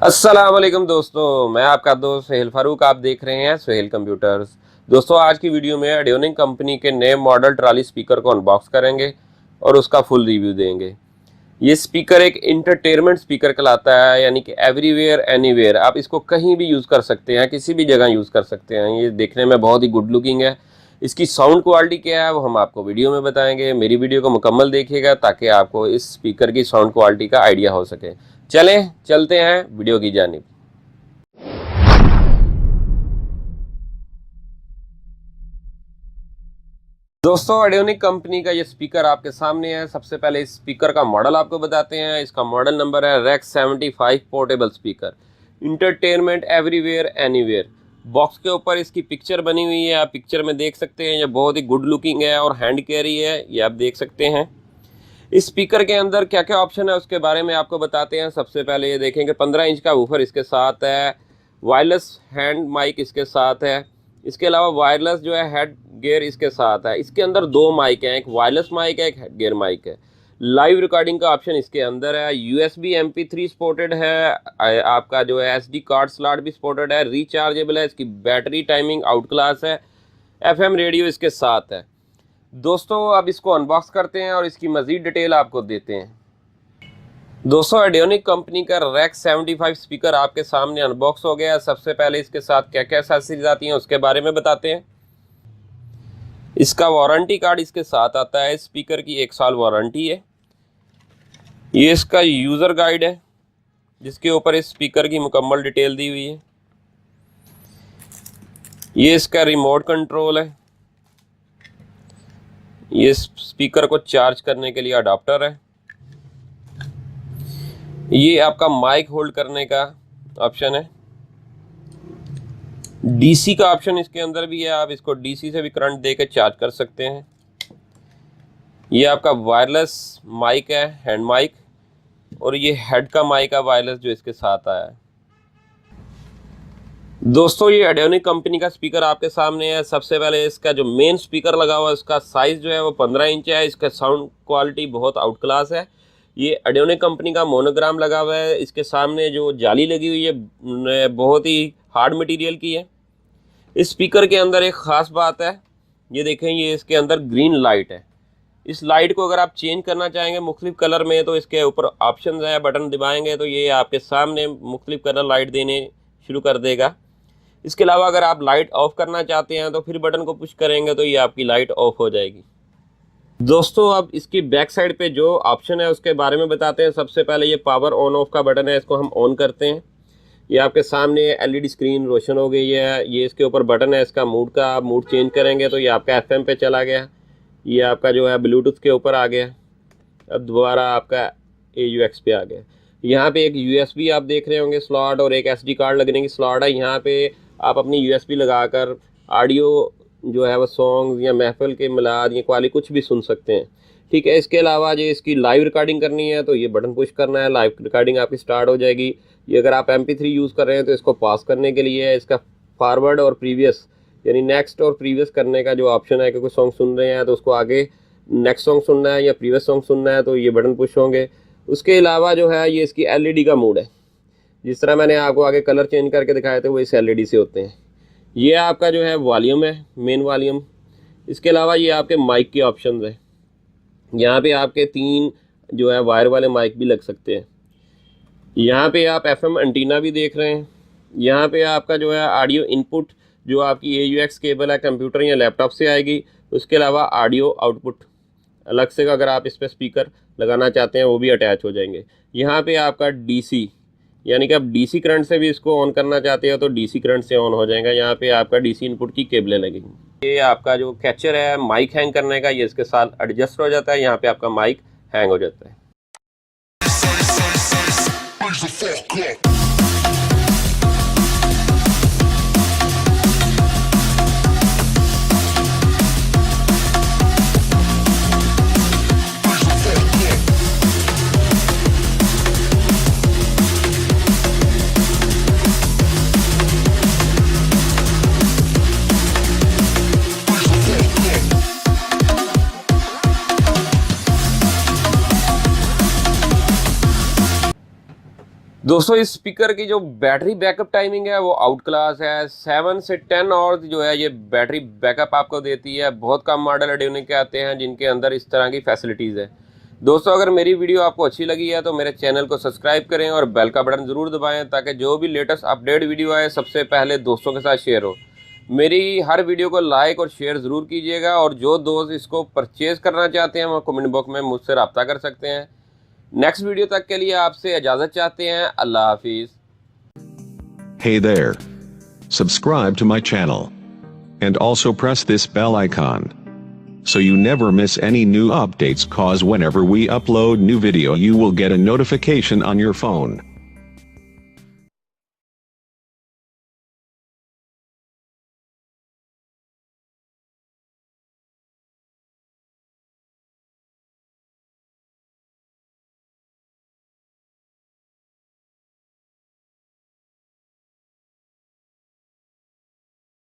अस्सलाम वालेकुम दोस्तों, मैं आपका दोस्त सोहेल फारूक। आप देख रहे हैं सोहेल कंप्यूटर्स। दोस्तों, आज की वीडियो में एडियोनिक कंपनी के नए मॉडल ट्रॉली स्पीकर को अनबॉक्स करेंगे और उसका फुल रिव्यू देंगे। ये स्पीकर एक इंटरटेनमेंट स्पीकर कहलाता है, यानी कि एवरीवेयर एनीवेयर। आप इसको कहीं भी यूज़ कर सकते हैं, किसी भी जगह यूज़ कर सकते हैं। ये देखने में बहुत ही गुड लुकिंग है। इसकी साउंड क्वालिटी क्या है वो हम आपको वीडियो में बताएंगे। मेरी वीडियो को मुकम्मल देखिएगा ताकि आपको इस स्पीकर की साउंड क्वालिटी का आइडिया हो सके। चलते हैं वीडियो की जानिब। दोस्तों, एडियोनिक कंपनी का ये स्पीकर आपके सामने है। सबसे पहले इस स्पीकर का मॉडल आपको बताते हैं। इसका मॉडल नंबर है Rex 75 portable speaker, entertainment everywhere anywhere. Box के ऊपर इसकी पिक्चर बनी हुई है, आप पिक्चर में देख सकते हैं। ये बहुत ही गुड लुकिंग है और हैंड कैरी है, ये आप देख सकते हैं। इस स्पीकर के अंदर क्या क्या ऑप्शन है उसके बारे में आपको बताते हैं। सबसे पहले ये देखेंगे 15 इंच का वूफर इसके साथ है, वायरलेस हैंड माइक इसके साथ है। इसके अलावा वायरलेस जो है हेड गियर इसके साथ है। इसके अंदर दो माइक हैं, एक वायरलेस माइक है, एक हेड गियर माइक है। लाइव रिकॉर्डिंग का ऑप्शन इसके अंदर है। USB MP3 सपोर्टेड है। आपका जो है SD कार्ड स्लॉट भी सपोर्टेड है। रिचार्जेबल है। इसकी बैटरी टाइमिंग आउट क्लास है। FM रेडियो इसके साथ है। दोस्तों, अब इसको अनबॉक्स करते हैं और इसकी मज़ीद डिटेल आपको देते हैं। दोस्तों, एडियोनिक कंपनी का रेक्स 75 स्पीकर आपके सामने अनबॉक्स हो गया है। सबसे पहले इसके साथ क्या क्या एक्सेसरीज आती हैं उसके बारे में बताते हैं। इसका वारंटी कार्ड इसके साथ आता है। स्पीकर की 1 साल वारंटी है। ये इसका यूज़र गाइड है जिसके ऊपर इस स्पीकर की मुकम्मल डिटेल दी हुई है। ये इसका रिमोट कंट्रोल है। ये स्पीकर को चार्ज करने के लिए अडाप्टर है। ये आपका माइक होल्ड करने का ऑप्शन है। DC का ऑप्शन इसके अंदर भी है, आप इसको DC से भी करंट देकर चार्ज कर सकते हैं। ये आपका वायरलेस माइक है, हैंड माइक, और ये हेड का माइक है वायरलेस जो इसके साथ आया है। दोस्तों, ये एडियोनिक कंपनी का स्पीकर आपके सामने है। सबसे पहले इसका जो मेन स्पीकर लगा हुआ है उसका साइज़ जो है वो 15 इंच है। इसका साउंड क्वालिटी बहुत आउट क्लास है। ये एडियोनिक कंपनी का मोनोग्राम लगा हुआ है। इसके सामने जो जाली लगी हुई है बहुत ही हार्ड मटेरियल की है। इस स्पीकर के अंदर एक ख़ास बात है, ये देखें, ये इसके अंदर ग्रीन लाइट है। इस लाइट को अगर आप चेंज करना चाहेंगे मुख्तलिफ कलर में तो इसके ऊपर ऑप्शन है, बटन दबाएंगे तो ये आपके सामने मुख्तलिफ कलर लाइट देने शुरू कर देगा। इसके अलावा अगर आप लाइट ऑफ करना चाहते हैं तो फिर बटन को पुश करेंगे तो ये आपकी लाइट ऑफ हो जाएगी। दोस्तों, अब इसकी बैक साइड पे जो ऑप्शन है उसके बारे में बताते हैं। सबसे पहले ये पावर ऑन ऑफ का बटन है, इसको हम ऑन करते हैं। ये आपके सामने LED स्क्रीन रोशन हो गई है। ये इसके ऊपर बटन है इसका मूड का, आप मूड चेंज करेंगे तो ये आपका FM पे चला गया। ये आपका जो है ब्लूटूथ के ऊपर आ गया। अब दोबारा आपका AUX पे आ गया। यहाँ पे एक USB आप देख रहे होंगे स्लॉट और एक SD कार्ड लगने की स्लॉट है। यहाँ पे आप अपनी USB लगाकर ऑडियो जो है वो सॉन्ग या महफिल के मिलाद या क्वाली कुछ भी सुन सकते हैं। ठीक है। इसके अलावा जो इसकी लाइव रिकॉर्डिंग करनी है तो ये बटन पुश करना है, लाइव रिकॉर्डिंग आपकी स्टार्ट हो जाएगी। ये अगर आप MP3 यूज़ कर रहे हैं तो इसको पास करने के लिए है। इसका फॉरवर्ड और प्रीवियस यानी नेक्स्ट और प्रीवियस करने का जो ऑप्शन है कि कोई सॉन्ग सुन रहे हैं तो उसको आगे नेक्स्ट सॉन्ग सुनना है या प्रीवियस सॉन्ग सुनना है तो ये बटन पुश होंगे। उसके अलावा जो है ये इसकी LED का मोड है। जिस तरह मैंने आपको आगे कलर चेंज करके दिखाए थे वो इस LED से होते हैं। ये आपका जो है वॉल्यूम है, मेन वॉल्यूम। इसके अलावा ये आपके माइक के ऑप्शंस हैं। यहाँ पे आपके 3 जो है वायर वाले माइक भी लग सकते हैं। यहाँ पे आप FM एंटीना भी देख रहे हैं। यहाँ पे आपका जो है ऑडियो इनपुट जो आपकी AUX केबल है कंप्यूटर या लैपटॉप से आएगी। उसके अलावा ऑडियो आउटपुट अलग से अगर आप इस पर स्पीकर लगाना चाहते हैं वो भी अटैच हो जाएंगे। यहाँ पे आपका DC यानी कि आप DC करंट से भी इसको ऑन करना चाहते हो तो DC करंट से ऑन हो जाएगा। यहाँ पे आपका DC इनपुट की केबलें लगेंगी। ये आपका जो कैचर है माइक हैंग करने का, ये इसके साथ एडजस्ट हो जाता है। यहाँ पे आपका माइक हैंग हो जाता है। दोस्तों इस स्पीकर की जो बैटरी बैकअप टाइमिंग है वो आउट क्लास है। 7 से 10 आवर्स जो है ये बैटरी बैकअप आपको देती है। बहुत कम मॉडल एडियोनिक के आते हैं जिनके अंदर इस तरह की फैसिलिटीज़ है। दोस्तों अगर मेरी वीडियो आपको अच्छी लगी है तो मेरे चैनल को सब्सक्राइब करें और बेल का बटन ज़रूर दबाएं ताकि जो भी लेटेस्ट अपडेट वीडियो आए सबसे पहले दोस्तों के साथ शेयर हो। मेरी हर वीडियो को लाइक और शेयर ज़रूर कीजिएगा और जो दोस्त इसको परचेज़ करना चाहते हैं वो कमेंट बॉक्स में मुझसे रब्ता कर सकते हैं। नेक्स्ट वीडियो तक के लिए आपसे इजाज़त चाहते हैं। अल्लाह हाफिज़। Hey there. Subscribe to my channel. And also press this bell icon. So you never miss any new updates, cause whenever we upload new video you will get a notification on your phone.